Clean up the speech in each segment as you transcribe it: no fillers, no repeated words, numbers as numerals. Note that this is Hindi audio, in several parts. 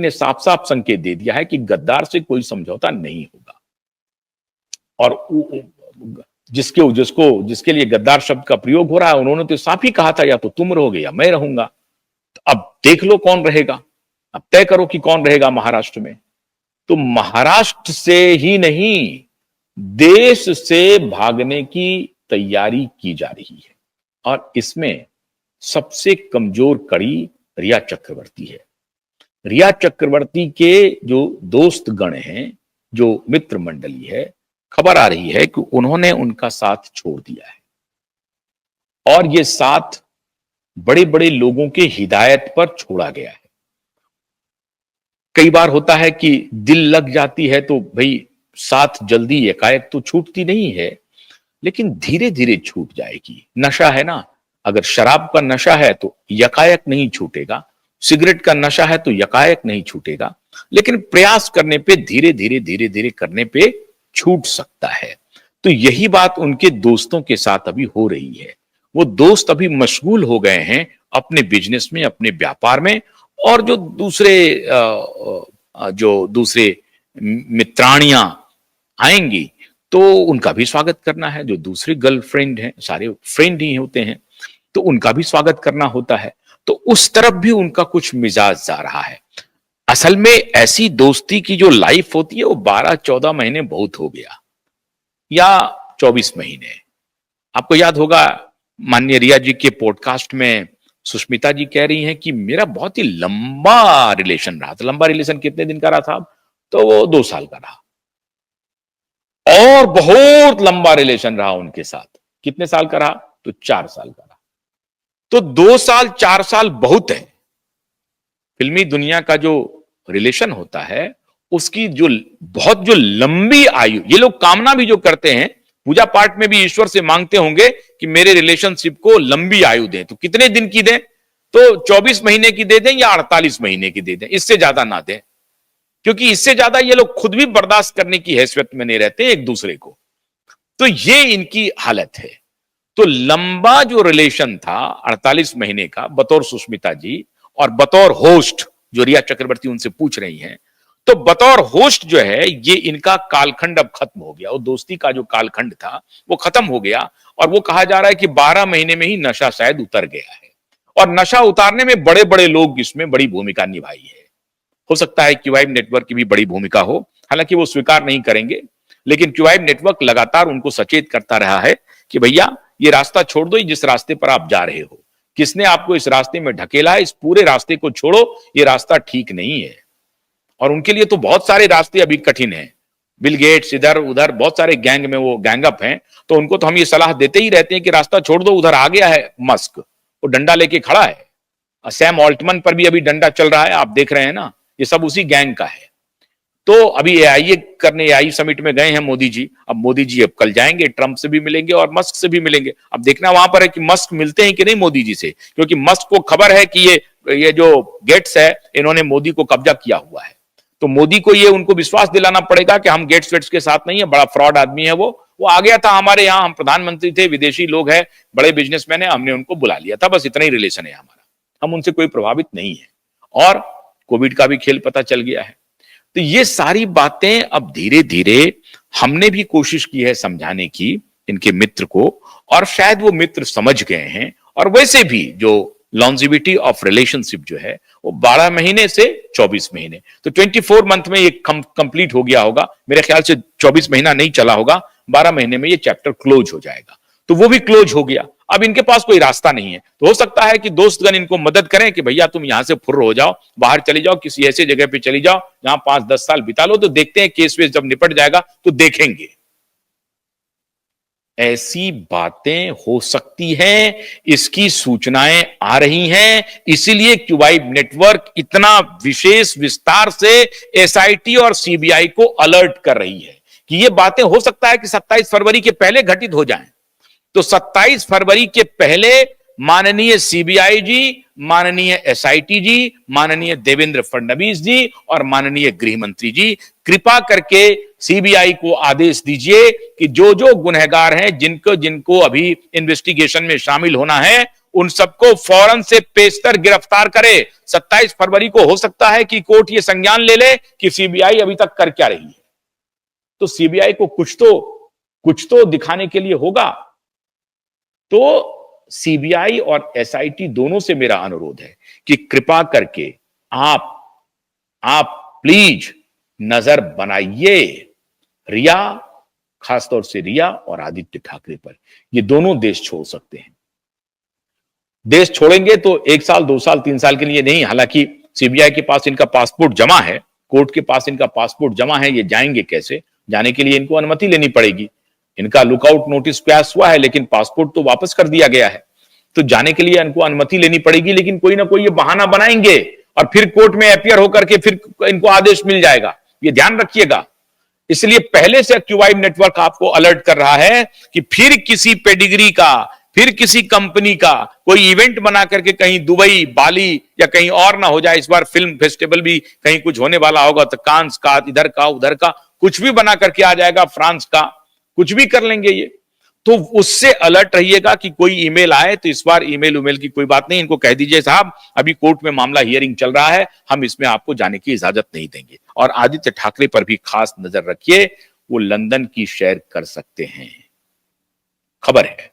ने साफ साफ संकेत दे दिया है कि गद्दार से कोई समझौता नहीं होगा। और जिसके लिए गद्दार शब्द का प्रयोग हो रहा है, उन्होंने तो साफ ही कहा था या तो तुम रहोगे या मैं रहूंगा। तो अब देख लो कौन रहेगा, अब तय करो कि कौन रहेगा महाराष्ट्र में। तो महाराष्ट्र से ही नहीं, देश से भागने की तैयारी की जा रही है। और इसमें सबसे कमजोर कड़ी रिया चक्रवर्ती है। रिया चक्रवर्ती के जो दोस्त गण हैं, जो मित्र मंडली है, खबर आ रही है कि उन्होंने उनका साथ छोड़ दिया है और ये साथ बड़े बड़े लोगों के हिदायत पर छोड़ा गया है। कई बार होता है कि दिल लग जाती है तो भाई साथ जल्दी एकाएक तो छूटती नहीं है, लेकिन धीरे धीरे छूट जाएगी। नशा है ना, अगर शराब का नशा है तो यकायक नहीं छूटेगा, सिगरेट का नशा है तो यकायक नहीं छूटेगा, लेकिन प्रयास करने पे धीरे धीरे करने पे छूट सकता है। तो यही बात उनके दोस्तों के साथ अभी हो रही है। वो दोस्त अभी मशगूल हो गए हैं अपने बिजनेस में, अपने व्यापार में, और जो दूसरे मित्राणियां आएंगी तो उनका भी स्वागत करना है। जो दूसरे गर्लफ्रेंड हैं, सारे फ्रेंड ही होते हैं, तो उनका भी स्वागत करना होता है। तो उस तरफ भी उनका कुछ मिजाज जा रहा है। असल में ऐसी दोस्ती की जो लाइफ होती है वो 12-14 महीने बहुत हो गया, या 24 महीने। आपको याद होगा माननीय रिया जी के पॉडकास्ट में सुष्मिता जी कह रही हैं कि मेरा बहुत ही लंबा रिलेशन रहा था। लंबा रिलेशन कितने दिन का रहा था? तो वो 2 साल का रहा। और बहुत लंबा रिलेशन रहा उनके साथ। कितने साल का रहा? तो 4 साल का रहा। तो 2 साल 4 साल बहुत है। फिल्मी दुनिया का जो रिलेशन होता है उसकी जो लंबी आयु, ये लोग कामना भी जो करते हैं, पूजा पाठ में भी ईश्वर से मांगते होंगे कि मेरे रिलेशनशिप को लंबी आयु दें। तो कितने दिन की दें? तो 24 महीने की दे दें या 48 महीने की दे दें, इससे ज्यादा ना दें, क्योंकि इससे ज्यादा ये लोग खुद भी बर्दाश्त करने की हैसियत में नहीं रहते एक दूसरे को। तो ये इनकी हालत है। तो लंबा जो रिलेशन था 48 महीने का, बतौर सुष्मिता जी और बतौर होस्ट जो रिया चक्रवर्ती उनसे पूछ रही हैं, तो बतौर होस्ट जो है ये इनका कालखंड अब खत्म हो गया। वो दोस्ती का जो कालखंड था वो खत्म हो गया। और वो कहा जा रहा है कि 12 महीने में ही नशा शायद उतर गया है। और नशा उतारने में बड़े बड़े लोग इसमें बड़ी भूमिका निभाई है। हो सकता है क्यूआईब नेटवर्क की भी बड़ी भूमिका हो, हालांकि वो स्वीकार नहीं करेंगे, लेकिन क्यूआईब नेटवर्क लगातार उनको सचेत करता रहा है कि भैया ये रास्ता छोड़ दो, जिस रास्ते पर आप जा रहे हो। किसने आपको इस रास्ते में ढकेला है? इस पूरे रास्ते को छोड़ो, ये रास्ता ठीक नहीं है। और उनके लिए तो बहुत सारे रास्ते अभी कठिन हैं। बिल गेट्स इधर उधर बहुत सारे गैंग में वो गैंगअप हैं, तो उनको तो हम ये सलाह देते ही रहते हैं कि रास्ता छोड़ दो। उधर आ गया है मस्क, वो डंडा लेके खड़ा है। सैम ऑल्टमन पर भी अभी डंडा चल रहा है, आप देख रहे हैं ना, ये सब उसी गैंग का है। तो अभी एआई समिट में गए हैं मोदी जी। अब मोदी जी अब कल जाएंगे, ट्रंप से भी मिलेंगे और मस्क से भी मिलेंगे। अब देखना वहां पर है कि मस्क मिलते हैं कि नहीं मोदी जी से, क्योंकि मस्क को खबर है कि ये जो गेट्स है इन्होंने मोदी को कब्जा किया हुआ है। तो मोदी को ये उनको विश्वास दिलाना पड़ेगा कि हम गेट्स वेट्स के साथ नहीं है, बड़ा फ्रॉड आदमी है वो आ गया था हमारे यहाँ, हम प्रधानमंत्री थे, विदेशी लोग हैं, बड़े बिजनेसमैन है, हमने उनको बुला लिया था, बस इतना ही रिलेशन है हमारा, हम उनसे कोई प्रभावित नहीं है। और कोविड का भी खेल पता चल गया है। तो ये सारी बातें अब धीरे धीरे हमने भी कोशिश की है समझाने की इनके मित्र को, और शायद वो मित्र समझ गए हैं। और वैसे भी जो लॉन्जिविटी ऑफ रिलेशनशिप जो है वो 12 महीने से 24 महीने, तो 24 मंथ में ये कंप्लीट हो गया होगा। मेरे ख्याल से 24 महीना नहीं चला होगा, 12 महीने में ये चैप्टर क्लोज हो जाएगा। तो वो भी क्लोज हो गया। अब इनके पास कोई रास्ता नहीं है। तो हो सकता है कि दोस्तगण इनको मदद करें कि भैया तुम यहां से फुर्र हो जाओ, बाहर चली जाओ, किसी ऐसी जगह पे चली जाओ जहां 5-10 साल बिता लो, तो देखते हैं केस वेस जब निपट जाएगा तो देखेंगे। ऐसी बातें हो सकती हैं, इसकी सूचनाएं आ रही हैं। इसीलिए क्यूआईब नेटवर्क इतना विशेष विस्तार से एसआईटी और सीबीआई को अलर्ट कर रही है कि ये बातें हो सकता है कि 27 फरवरी के पहले घटित हो जाएं। तो 27 फरवरी के पहले माननीय सीबीआई जी, माननीय एसआईटी जी, माननीय देवेंद्र फडणवीस जी और माननीय गृह मंत्री जी, कृपा करके सीबीआई को आदेश दीजिए कि जो जो गुनहगार हैं, जिनको जिनको अभी इन्वेस्टिगेशन में शामिल होना है, उन सबको फौरन से पेशतर गिरफ्तार करे। 27 फरवरी को हो सकता है कि कोर्ट ये संज्ञान ले ले कि सीबीआई अभी तक कर क्या रही है। तो सीबीआई को कुछ तो दिखाने के लिए होगा। तो सीबीआई और एसआईटी दोनों से मेरा अनुरोध है कि कृपा करके आप प्लीज नजर बनाइए रिया, खासतौर से रिया और आदित्य ठाकरे पर। ये दोनों देश छोड़ सकते हैं। देश छोड़ेंगे तो 1 साल 2 साल 3 साल के लिए नहीं। हालांकि सीबीआई के पास इनका पासपोर्ट जमा है, कोर्ट के पास इनका पासपोर्ट जमा है। ये जाएंगे कैसे? जाने के लिए इनको अनुमति लेनी पड़ेगी। इनका लुकआउट नोटिस पास हुआ है लेकिन पासपोर्ट तो वापस कर दिया गया है। तो जाने के लिए इनको अनुमति लेनी पड़ेगी, लेकिन कोई ना कोई ये बहाना बनाएंगे और फिर कोर्ट में अपीयर होकर के फिर इनको आदेश मिल जाएगा। ये ध्यान रखिएगा। इसलिए पहले से क्यूवाइब नेटवर्क आपको अलर्ट कर रहा है कि फिर किसी पेडिग्री का, फिर किसी कंपनी का कोई इवेंट बना करके कहीं दुबई, बाली या कहीं और ना हो जाए। इस बार फिल्म फेस्टिवल भी कहीं कुछ होने वाला होगा तो कांस का, इधर का, उधर का कुछ भी बना करके आ जाएगा, फ्रांस का कुछ भी कर लेंगे ये। तो उससे अलर्ट रहिएगा कि कोई ईमेल आए तो इस बार ईमेल की कोई बात नहीं। इनको कह दीजिए साहब अभी कोर्ट में मामला हियरिंग चल रहा है, हम इसमें आपको जाने की इजाजत नहीं देंगे। और आदित्य ठाकरे पर भी खास नजर रखिए, वो लंदन की शेयर कर सकते हैं। खबर है,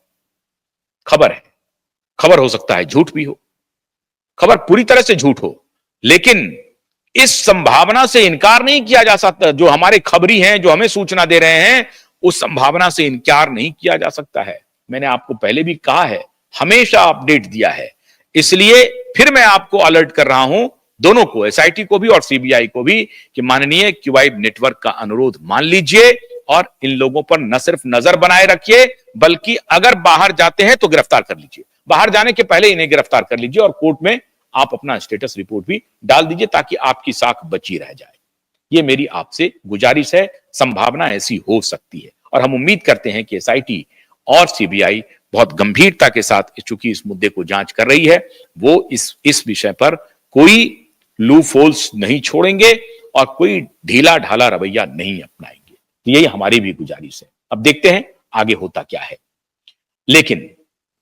खबर हो सकता है झूठ भी हो, खबर पूरी तरह से झूठ हो, लेकिन इस संभावना से इनकार नहीं किया जा सकता। जो हमारे खबरी हैं, जो हमें सूचना दे रहे हैं, उस संभावना से इनकार नहीं किया जा सकता है। मैंने आपको पहले भी कहा है, हमेशा अपडेट दिया है। इसलिए फिर मैं आपको अलर्ट कर रहा हूं, दोनों को, एसआईटी को भी और सीबीआई को भी, कि माननीय क्यूवाइब नेटवर्क का अनुरोध मान लीजिए और इन लोगों पर न सिर्फ नजर बनाए रखिए, बल्कि अगर बाहर जाते हैं तो गिरफ्तार कर लीजिए। बाहर जाने के पहले इन्हें गिरफ्तार कर लीजिए और कोर्ट में आप अपना स्टेटस रिपोर्ट भी डाल दीजिए ताकि आपकी साख बची रह जाए। ये मेरी आपसे गुजारिश है। संभावना ऐसी हो सकती है और हम उम्मीद करते हैं कि एसआईटी और सीबीआई बहुत गंभीरता के साथ, चूंकि इस मुद्दे को जांच कर रही है, वो इस विषय पर कोई लूप होल्स नहीं छोड़ेंगे और कोई ढीला ढाला रवैया नहीं अपनाएंगे। तो यही हमारी भी गुजारिश है। अब देखते हैं आगे होता क्या है। लेकिन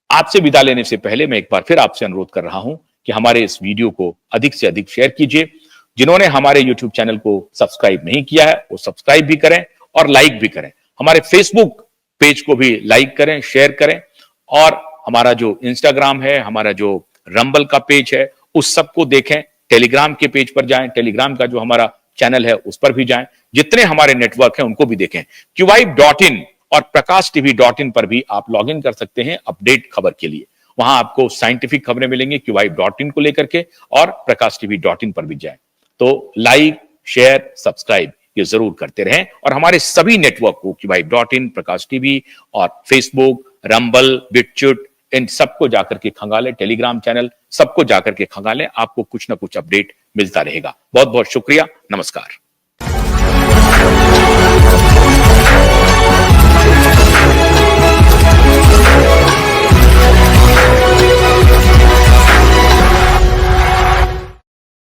आपसे विदा लेने से पहले मैं एक बार फिर आपसे अनुरोध कर रहा हूं कि हमारे इस वीडियो को अधिक से अधिक शेयर कीजिए। जिन्होंने हमारे YouTube चैनल को सब्सक्राइब नहीं किया है वो सब्सक्राइब भी करें और लाइक भी करें। हमारे फेसबुक पेज को भी लाइक करें, शेयर करें और हमारा जो इंस्टाग्राम है, हमारा जो रंबल का पेज है, उस सबको देखें। टेलीग्राम के पेज पर जाएं, टेलीग्राम का जो हमारा चैनल है उस पर भी जाएं। जितने हमारे नेटवर्क हैं उनको भी देखें। QYB.in और prakashtv.in पर भी आप लॉग इन कर सकते हैं अपडेट खबर के लिए। वहां आपको साइंटिफिक खबरें मिलेंगी QYB.in को लेकर के, और prakashtv.in पर भी जाएं। तो लाइक, शेयर, सब्सक्राइब ये जरूर करते रहें और हमारे सभी नेटवर्क को QYB.in, प्रकाश टीवी और फेसबुक, रंबल, बिटचुट, इन सबको जाकर के खंगालें, टेलीग्राम चैनल सबको जाकर के खंगालें। आपको कुछ ना कुछ अपडेट मिलता रहेगा। बहुत बहुत शुक्रिया। नमस्कार।